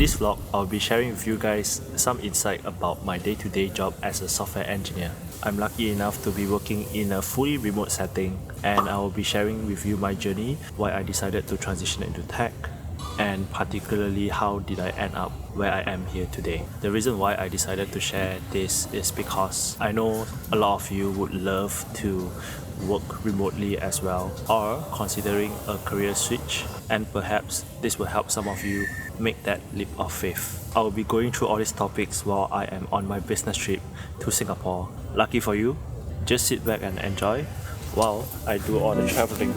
this vlog, I'll be sharing with you guys some insight about my day-to-day job as a software engineer. I'm lucky enough to be working in a fully remote setting, and I will be sharing with you my journey, why I decided to transition into tech, and particularly how did I end up where I am here today. The reason why I decided to share this is because I know a lot of you would love to work remotely as well, or considering a career switch, and perhaps this will help some of you make that leap of faith. I will be going through all these topics while I am on my business trip to Singapore. Lucky for you, just sit back and enjoy while I do all the traveling.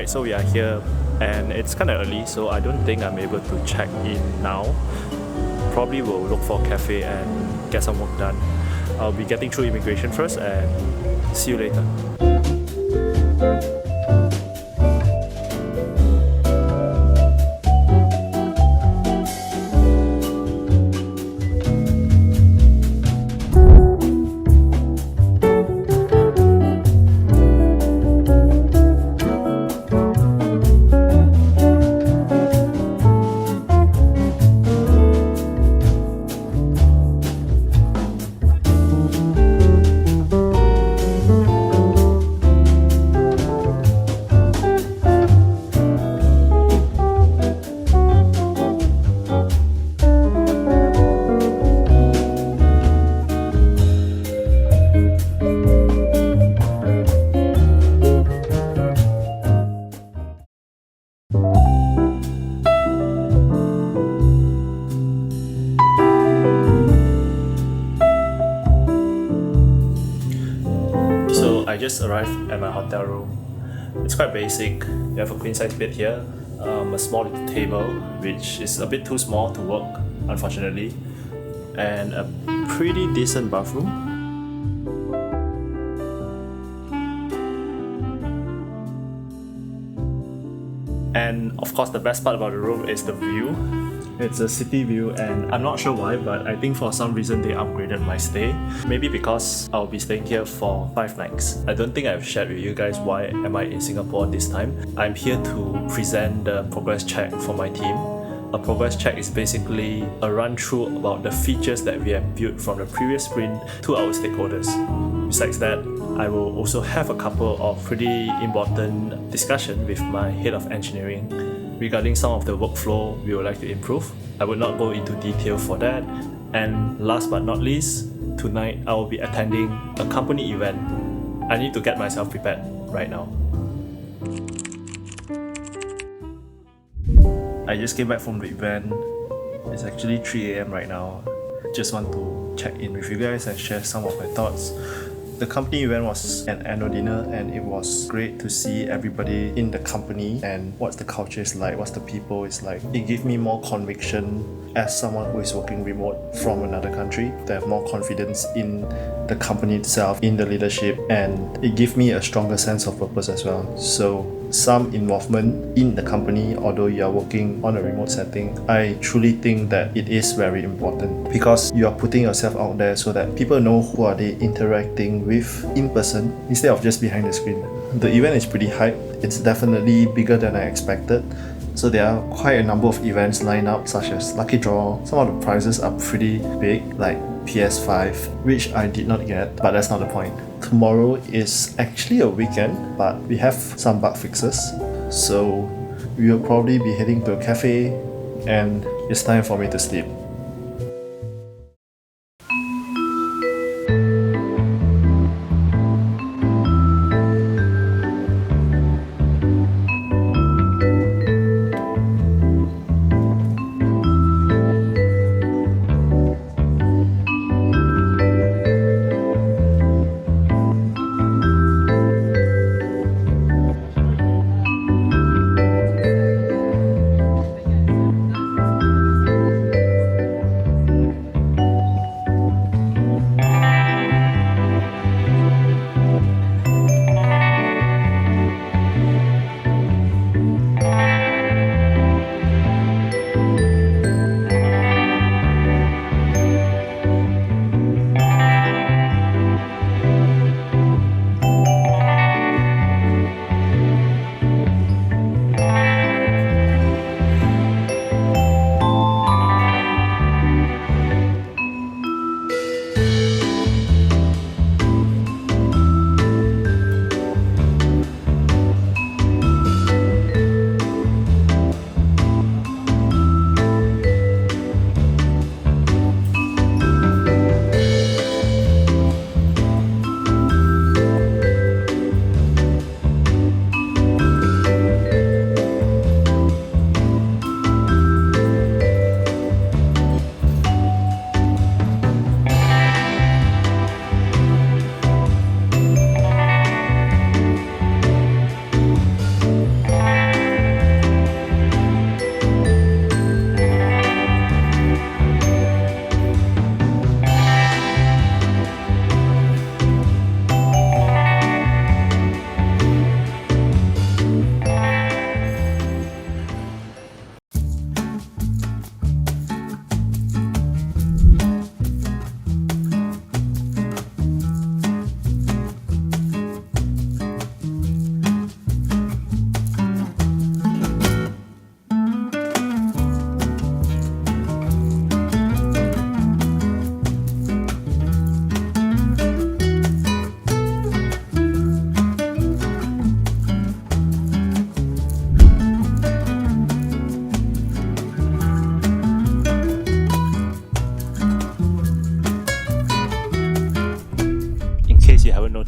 So we are here and it's kind of early, so I don't think I'm able to check in now. Probably will look for a cafe and get some work done. I'll be getting through immigration first and see you later. I just arrived at my hotel room. It's quite basic. You have a queen size bed here, a small little table which is a bit too small to work, unfortunately, and a pretty decent bathroom. And of course the best part about the room is the view. It's a city view, and I'm not sure why, but I think for some reason they upgraded my stay. Maybe because I'll be staying here for 5 nights. I don't think I've shared with you guys why am I in Singapore this time. I'm here to present the progress check for my team. A progress check is basically a run through about the features that we have built from the previous sprint to our stakeholders. Besides that, I will also have a couple of pretty important discussions with my head of engineering regarding some of the workflow we would like to improve. I will not go into detail for that. And last but not least, tonight I will be attending a company event. I need to get myself prepared right now. I just came back from the event. It's actually 3 AM right now. Just want to check in with you guys and share some of my thoughts. The company event was an annual dinner, and it was great to see everybody in the company and what the culture is like, what the people is like. It gave me more conviction as someone who is working remote from another country, to have more confidence in the company itself, in the leadership, and it gave me a stronger sense of purpose as well. So some involvement in the company, although you are working on a remote setting, I truly think that it is very important because you are putting yourself out there so that people know who are they interacting with in person instead of just behind the screen. The event is pretty hyped. It's definitely bigger than I expected. So there are quite a number of events lined up, such as Lucky Draw. Some of the prizes are pretty big, like PS5, which I did not get, but that's not the point. Tomorrow is actually a weekend, but we have some bug fixes. So we will probably be heading to a cafe, and it's time for me to sleep.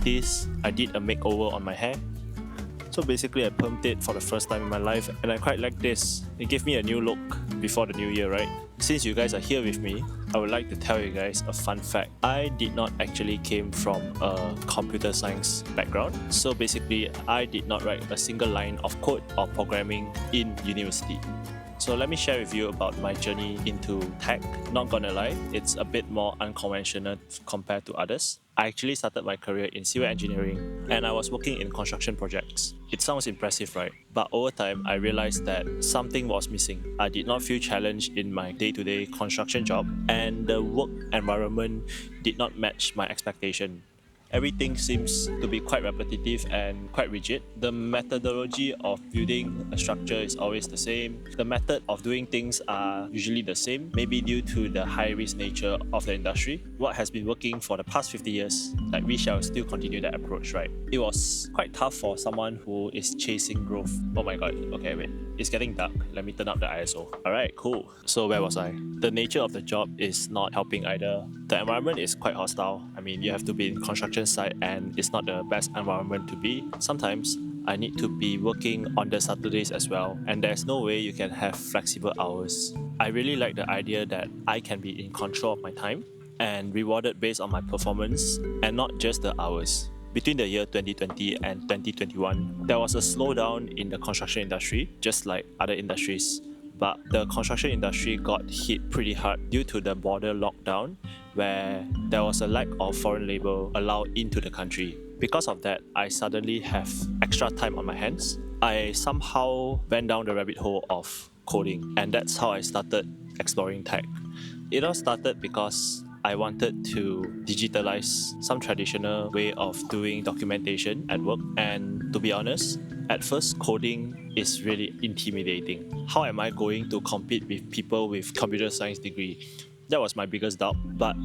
notice I did a makeover on my hair. So basically I permed it for the first time in my life and I quite like this. It gave me a new look before the new year, right? Since you guys are here with me, I would like to tell you guys a fun fact. I did not actually came from a computer science background. So basically I did not write a single line of code or programming in university. So let me share with you about my journey into tech. Not gonna lie, it's a bit more unconventional compared to others. I actually started my career in civil engineering and I was working in construction projects. It sounds impressive, right? But over time, I realized that something was missing. I did not feel challenged in my day-to-day construction job and the work environment did not match my expectation. Everything seems to be quite repetitive and quite rigid. The methodology of building a structure is always the same. The method of doing things are usually the same, maybe due to the high-risk nature of the industry. What has been working for the past 50 years, like we shall still continue that approach, right? It was quite tough for someone who is chasing growth. Oh my god, okay, wait. It's getting dark. Let me turn up the ISO. Alright, cool. So where was I? The nature of the job is not helping either. The environment is quite hostile. I mean, you have to be in construction site and it's not the best environment to be. Sometimes I need to be working on the Saturdays as well and there's no way you can have flexible hours. I really like the idea that I can be in control of my time and rewarded based on my performance and not just the hours. Between the year 2020 and 2021, there was a slowdown in the construction industry, just like other industries. But the construction industry got hit pretty hard due to the border lockdown, where there was a lack of foreign labour allowed into the country. Because of that, I suddenly have extra time on my hands. I somehow went down the rabbit hole of coding, and that's how I started exploring tech. It all started because I wanted to digitalize some traditional way of doing documentation at work, and to be honest, at first coding is really intimidating. How am I going to compete with people with computer science degree? That was my biggest doubt, but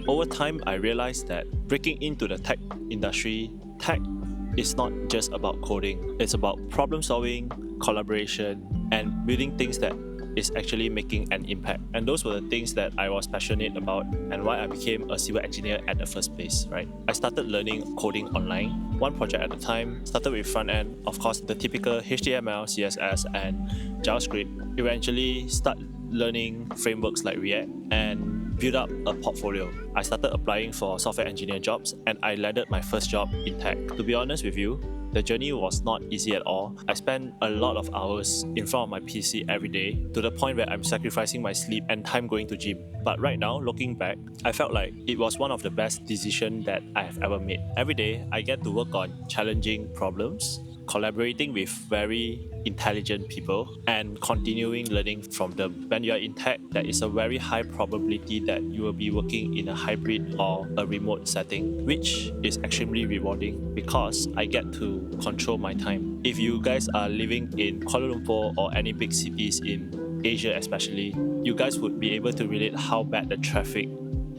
over time I realized that breaking into the tech industry, tech is not just about coding. It's about problem solving, collaboration, and building things that is actually making an impact. And those were the things that I was passionate about and why I became a civil engineer at the first place, right? I started learning coding online, one project at a time, started with front end, of course the typical HTML, CSS and JavaScript, eventually start learning frameworks like React and build up a portfolio. I started applying for software engineer jobs and I landed my first job in tech. To be honest with you, the journey was not easy at all. I spent a lot of hours in front of my PC every day to the point where I'm sacrificing my sleep and time going to gym. But right now, looking back, I felt like it was one of the best decisions that I have ever made. Every day, I get to work on challenging problems, collaborating with very intelligent people and continuing learning from them. When you are in tech, there is a very high probability that you will be working in a hybrid or a remote setting, which is extremely rewarding because I get to control my time. If you guys are living in Kuala Lumpur or any big cities in Asia especially, you guys would be able to relate how bad the traffic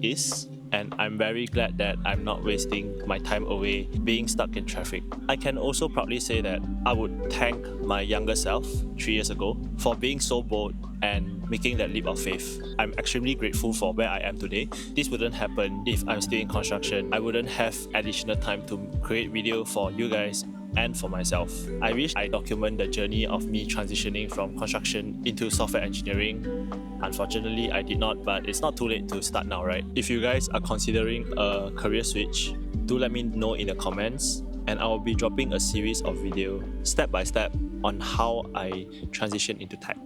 is. And I'm very glad that I'm not wasting my time away being stuck in traffic. I can also proudly say that I would thank my younger self 3 years ago for being so bold and making that leap of faith. I'm extremely grateful for where I am today. This wouldn't happen if I'm still in construction. I wouldn't have additional time to create video for you guys and for myself. I wish I document the journey of me transitioning from construction into software engineering. Unfortunately, I did not, but it's not too late to start now, right? If you guys are considering a career switch, do let me know in the comments and I will be dropping a series of videos step by step on how I transition into tech.